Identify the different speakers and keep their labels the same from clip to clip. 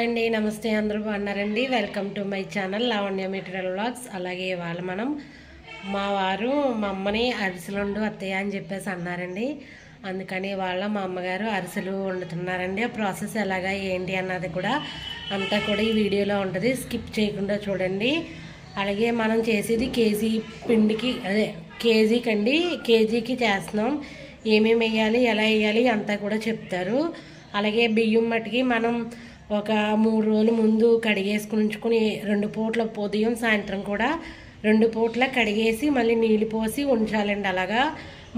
Speaker 1: Hi అండి, నమస్తే. అందరూ బాగున్నారండి. Welcome to my channel Lavanya material vlogs. అలాగే ఇవాళ మనం మా వారు మా అమ్మని అరిసెలు వండు అత్తయ్య అని చెప్పేసి అన్నారండి. అందుకని ఇవాళ మా అమ్మగారు అరిసెలు వండుతున్నారండి. ఆ ప్రాసెస్ ఎలాగా ఏంటి అన్నది కూడా అంతా కూడా ఈ వీడియోలో ఉంటుంది. స్కిప్ చేయకుండా చూడండి. అలాగే మనం చేసేది కేజీ పిండికి కేజీకండి, కేజీకి చేస్తున్నాం. ఏమేమి వేయాలి, ఎలా వేయాలి అంతా కూడా చెప్తారు. అలాగే బియ్యం మట్టికి మనం ఒక 3 రోజుల ముందు కడిగేసుకుని ఉంచుకుని 2 పూట్ల ఉదయం సాయంత్రం కూడా 2 పూట్ల కడిగేసి మళ్ళీ నీళ్ళు పోసి ఉంచాలండి. అలాగా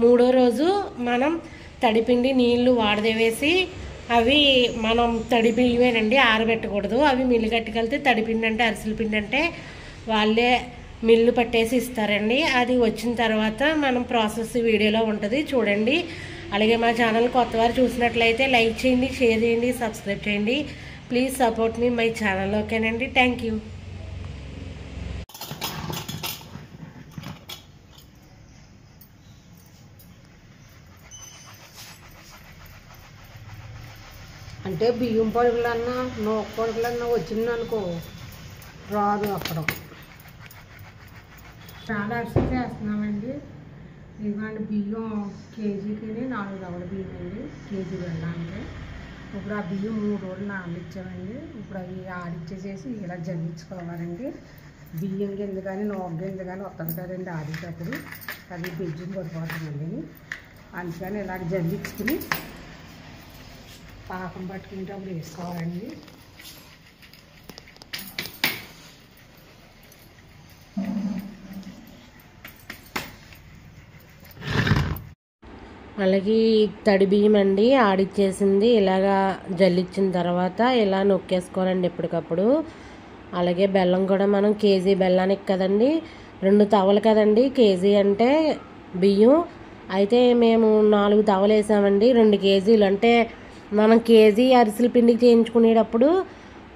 Speaker 1: 3వ రోజు మనం తడిపిండి నీళ్లు వాడదేవేసి అవి మనం తడి బియ్యమేనండి, ఆరబెట్టకూడదు. అవి మిల్లు కట్టుకెళ్తే తడిపిండి అంటే అరిసెల పిండి అంటే వాళ్ళే మిల్లు పట్టేసి ఇస్తారండి. అది వచ్చిన తర్వాత మనం ప్రాసెస్ వీడియోలో ఉంటుంది, చూడండి. అలాగే మా ఛానల్ కొత్త వారు చూసినట్లయితే లైక్ చేయండి, షేర్ చేయండి, సబ్స్క్రైబ్ చేయండి. Please support me my channel. ఓకేనండి, థ్యాంక్ యూ.
Speaker 2: అంటే బియ్యం పరుగులన్నా నూక పరుగులన్నా వచ్చిందనుకో రాదు అక్కడ. చాలా అరిసెలు చేస్తున్నామండి. ఇవ్వండి బియ్యం కేజీకి 4 రవ్వల బియ్యం అండి, కేజీ వెళ్ళాలంటే. ఇప్పుడు ఆ బియ్యం 3 రోజులు నానబెట్టామండి. ఇప్పుడు అవి ఆడిచ్చేసేసి ఇలా జల్లించుకోవాలండి. బియ్యం కింద కానీ నూక కింద కానీ వస్తుంది కదండి ఆడేటప్పుడు, అది బియ్యం పడిపోతుందండి. అందుకని ఇలాగ జల్లించుకుని పాకం పట్టుకునేటప్పుడు వేసుకోవాలండి.
Speaker 1: అలాగే తడి బియ్యం అండి ఆడిచ్చేసింది. ఇలాగా జల్లిచ్చిన తర్వాత ఇలా నొక్కేసుకోవాలండి ఎప్పటికప్పుడు. అలాగే బెల్లం కూడా మనం కేజీ బెల్లానికి కదండి 2 తవలు కదండి కేజీ అంటే బియ్యం. అయితే మేము 4 తవలు వేసామండి, 2 కేజీలు. అంటే మనం కేజీ అరిసెల పిండికి చేయించుకునేటప్పుడు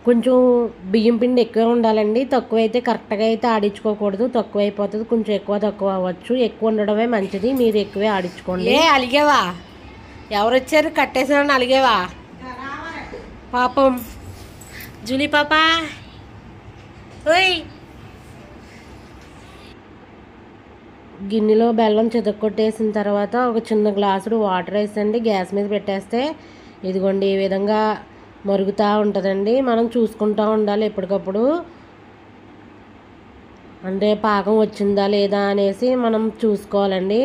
Speaker 1: కొంచెం బియ్యం పిండి ఎక్కువ ఉండాలండి. తక్కువ అయితే కరెక్ట్గా అయితే ఆడించుకోకూడదు, తక్కువ అయిపోతుంది. కొంచెం ఎక్కువ తక్కువ అవ్వచ్చు. ఎక్కువ ఉండడమే మంచిది, మీరు ఎక్కువే ఆడించుకోండి. అలిగేవా? ఎవరు వచ్చారు? కట్టేసామని అలిగేవా? పాపం జూలీ పాపా. ఓయ్, గిన్నెలో బెల్లం చితక్కొట్టేసిన తర్వాత ఒక చిన్న గ్లాసుడు వాటర్ వేసండి, గ్యాస్ మీద పెట్టేస్తే ఇదిగోండి ఈ విధంగా మరుగుతూ ఉంటుందండి. మనం చూసుకుంటూ ఉండాలి ఎప్పటికప్పుడు, అంటే పాకం వచ్చిందా లేదా అనేసి మనం చూసుకోవాలండి.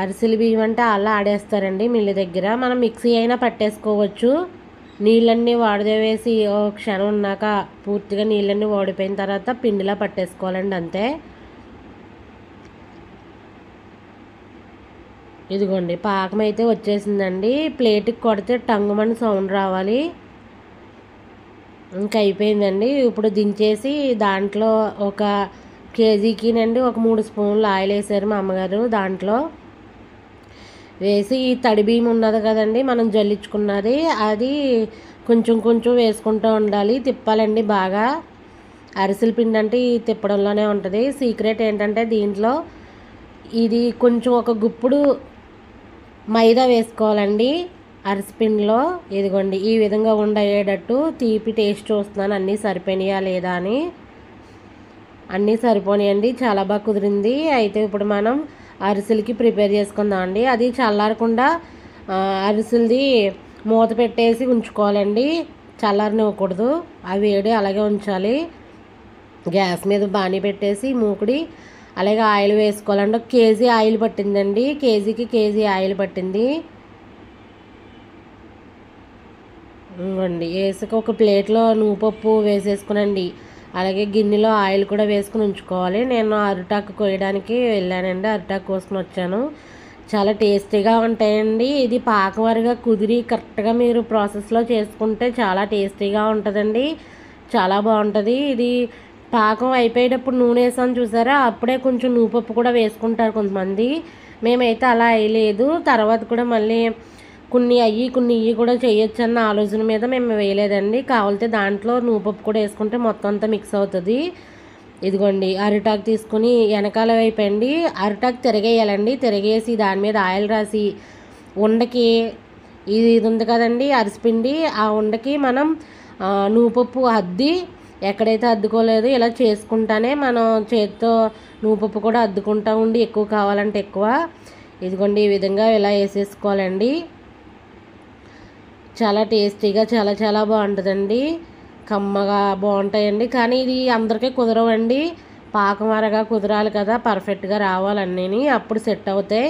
Speaker 1: అరిసెల బియ్యం అంటే అలా ఆడేస్తారండి మిల్లి దగ్గర. మనం మిక్సీ అయినా పట్టేసుకోవచ్చు. నీళ్ళన్నీ వాడదేవేసి ఒక క్షణం ఉన్నాక పూర్తిగా నీళ్ళన్నీ ఓడిపోయిన తర్వాత పిండిలా పట్టేసుకోవాలండి, అంతే. ఇదిగోండి పాకం అయితే వచ్చేసిందండి. ప్లేట్కి కొడితే టంగుమని సౌండ్ రావాలి. ఇంకా అయిపోయిందండి. ఇప్పుడు దించేసి దాంట్లో ఒక కేజీకినండి ఒక 3 స్పూన్లు ఆయిల్ వేసారు మా అమ్మగారు. దాంట్లో వేసి ఈ తడి బియ్యం ఉన్నది కదండి మనం జల్లించుకున్నది, అది కొంచెం కొంచెం వేసుకుంటూ ఉండాలి, తిప్పాలండి బాగా. అరిసెల పిండి అంటే ఈ తిప్పడంలోనే ఉంటుంది. సీక్రెట్ ఏంటంటే దీంట్లో ఇది కొంచెం ఒక గుప్పుడు మైదా వేసుకోవాలండి అరిసెపిండిలో. ఇదిగోండి ఈ విధంగా ఉండయ్యేటట్టు తీపి టేస్ట్ చూస్తున్నాను అన్నీ సరిపోయినాయా లేదా అని. అన్నీ సరిపోయాయండి, చాలా బాగా కుదిరింది. అయితే ఇప్పుడు మనం అరిసెలకి ప్రిపేర్ చేసుకుందాం అండి. అది చల్లారకుండా అరిసెలది మూత పెట్టేసి ఉంచుకోవాలండి, చల్లారనివ్వకూడదు. ఆ వేడి అలాగే ఉంచాలి. గ్యాస్ మీద బాణీ పెట్టేసి మూకుడి అలాగే ఆయిల్ వేసుకోవాలండి. 1 కేజీ ఆయిల్ పట్టిందండి, కేజీకి కేజీ ఆయిల్ పట్టింది. ఇవ్వండి వేసుక ఒక ప్లేట్లో నువ్వుపప్పు వేసేసుకునండి. అలాగే గిన్నెలో ఆయిల్ కూడా వేసుకుని ఉంచుకోవాలి. నేను అరిటాకు కోయడానికి వెళ్ళానండి, అరిటాకు కోసుకుని వచ్చాను. చాలా టేస్టీగా ఉంటాయండి. ఇది పాకవారిగా కుదిరి కరెక్ట్గా మీరు ప్రాసెస్లో చేసుకుంటే చాలా టేస్టీగా ఉంటుందండి, చాలా బాగుంటుంది. ఇది పాకం అయిపోయేటప్పుడు నూనె వేసాను చూసారా, అప్పుడే కొంచెం నువ్వుపప్పు కూడా వేసుకుంటారు కొంతమంది. మేమైతే అలా వేయలేదు. తర్వాత కూడా మళ్ళీ కొన్ని ఇవి కూడా చేయొచ్చు అన్న ఆలోచన మీద మేము వేయలేదండి. కావాలంటే దాంట్లో నువ్వుపప్పు కూడా వేసుకుంటే మొత్తం అంతా మిక్స్ అవుతుంది. ఇదిగోండి అరిటాకు తీసుకుని వెనకాల వైపు అండి అరిటాకు తిరగేయాలండి. తిరగేసి దాని మీద ఆయిల్ రాసి ఉండకి ఇది ఉంది కదండి అరిసిపిండి, ఆ ఉండకి మనం నువ్వుపప్పు అద్ది, ఎక్కడైతే అద్దుకోలేదు ఇలా చేసుకుంటానే మనం చేతితో నువ్వుపప్పు కూడా అద్దుకుంటా ఉండి ఎక్కువ కావాలంటే ఎక్కువ. ఇదిగోండి ఈ విధంగా ఇలా వేసేసుకోవాలండి. చాలా టేస్టీగా చాలా చాలా బాగుంటుందండి, కమ్మగా బాగుంటాయండి. కానీ ఇది అందరికీ కుదరవండి, పాకం వరగా కుదరాలి కదా, పర్ఫెక్ట్గా రావాలన్నీ అప్పుడు సెట్ అవుతాయి.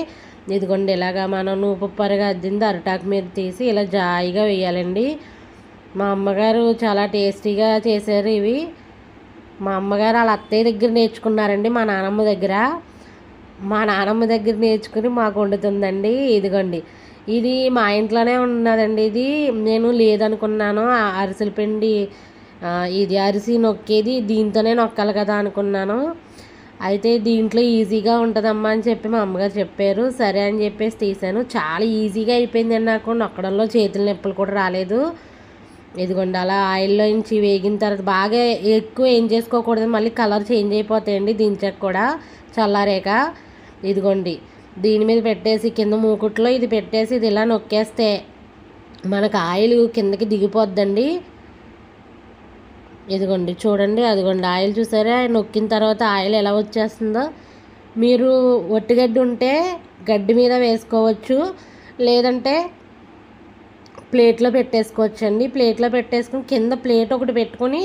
Speaker 1: ఇదిగోండి ఇలాగా మనం నువ్వుపప్పు అరగా అద్దింది అరటాకు మీద తీసి ఇలా జాయిగా వేయాలండి. మా అమ్మగారు చాలా టేస్టీగా చేశారు ఇవి. మా అమ్మగారు వాళ్ళ అత్తయ్య దగ్గర నేర్చుకున్నారండి, మా నానమ్మ దగ్గర. మా నానమ్మ దగ్గర నేర్చుకుని మాకు వండుతుందండి. ఇదిగోండి ఇది మా ఇంట్లోనే ఉన్నదండి. ఇది నేను లేదనుకున్నాను, అరిసెల పిండి ఇది అరిసి నొక్కేది దీంతోనే నొక్కాలి కదా అనుకున్నాను. అయితే దీంట్లో ఈజీగా ఉంటుందమ్మా అని చెప్పి మా అమ్మగారు చెప్పారు. సరే అని చెప్పేసి తీసాను. చాలా ఈజీగా అయిపోయిందండి, నాకు నొక్కడంలో చేతుల నొప్పులు కూడా రాలేదు. ఇదిగోండి అలా ఆయిల్లో నుంచి వేగిన తర్వాత బాగా ఎక్కువ ఏం చేసుకోకూడదు, మళ్ళీ కలర్ చేంజ్ అయిపోతాయండి దించాక కూడా చల్లారేక. ఇదిగోండి దీని మీద పెట్టేసి కింద మూకుట్లో ఇది పెట్టేసి ఇది ఇలా నొక్కేస్తే మనకు ఆయిల్ కిందకి దిగిపోద్దండి. ఇదిగోండి చూడండి, అదిగోండి ఆయిల్ చూసారా, నొక్కిన తర్వాత ఆయిల్ ఎలా వచ్చేస్తుందో. మీరు ఒట్టిగడ్డి ఉంటే గడ్డి మీద వేసుకోవచ్చు, లేదంటే ప్లేట్లో పెట్టేసుకోవచ్చండి. ప్లేట్లో పెట్టేసుకుని కింద ప్లేట్ ఒకటి పెట్టుకొని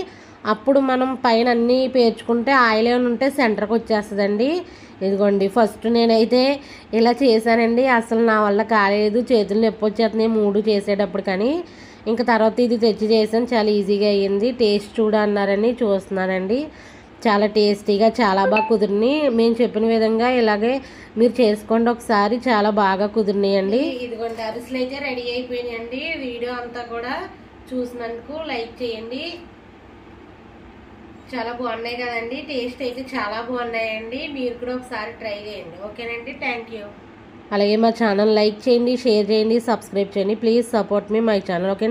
Speaker 1: అప్పుడు మనం పైన అన్నీ పేర్చుకుంటే ఆయిల్ ఏమైనా ఉంటే సెంటర్కి వచ్చేస్తుందండి. ఇదిగోండి ఫస్ట్ నేనైతే ఇలా చేశానండి, అసలు నా వల్ల కాలేదు, చేతులు నొప్పి వచ్చేస్తున్నాయి 3 చేసేటప్పుడు. కానీ ఇంకా తర్వాత ఇది తెచ్చి చేసాను, చాలా ఈజీగా అయ్యింది. టేస్ట్ చూడ అన్నారని చూస్తున్నానండి, చాలా టేస్టీగా చాలా బాగా కుదిరినాయి. మేము చెప్పిన విధంగా ఇలాగే మీరు చేసుకోండి ఒకసారి, చాలా బాగా కుదిరినాయండి. ఇదిగోండి అరిసెలు అయితే రెడీ అయిపోయినాయండి. వీడియో అంతా కూడా చూసినందుకు లైక్ చేయండి. చాలా బాగున్నాయి కదండి, టేస్ట్ అయితే చాలా బాగున్నాయండి. మీరు కూడా ఒకసారి ట్రై చేయండి. ఓకేనండి, థ్యాంక్ యూ. అలాగే మా ఛానల్ లైక్ చేయండి, షేర్ చేయండి, సబ్స్క్రైబ్ చేయండి. Please support me my channel. Okay.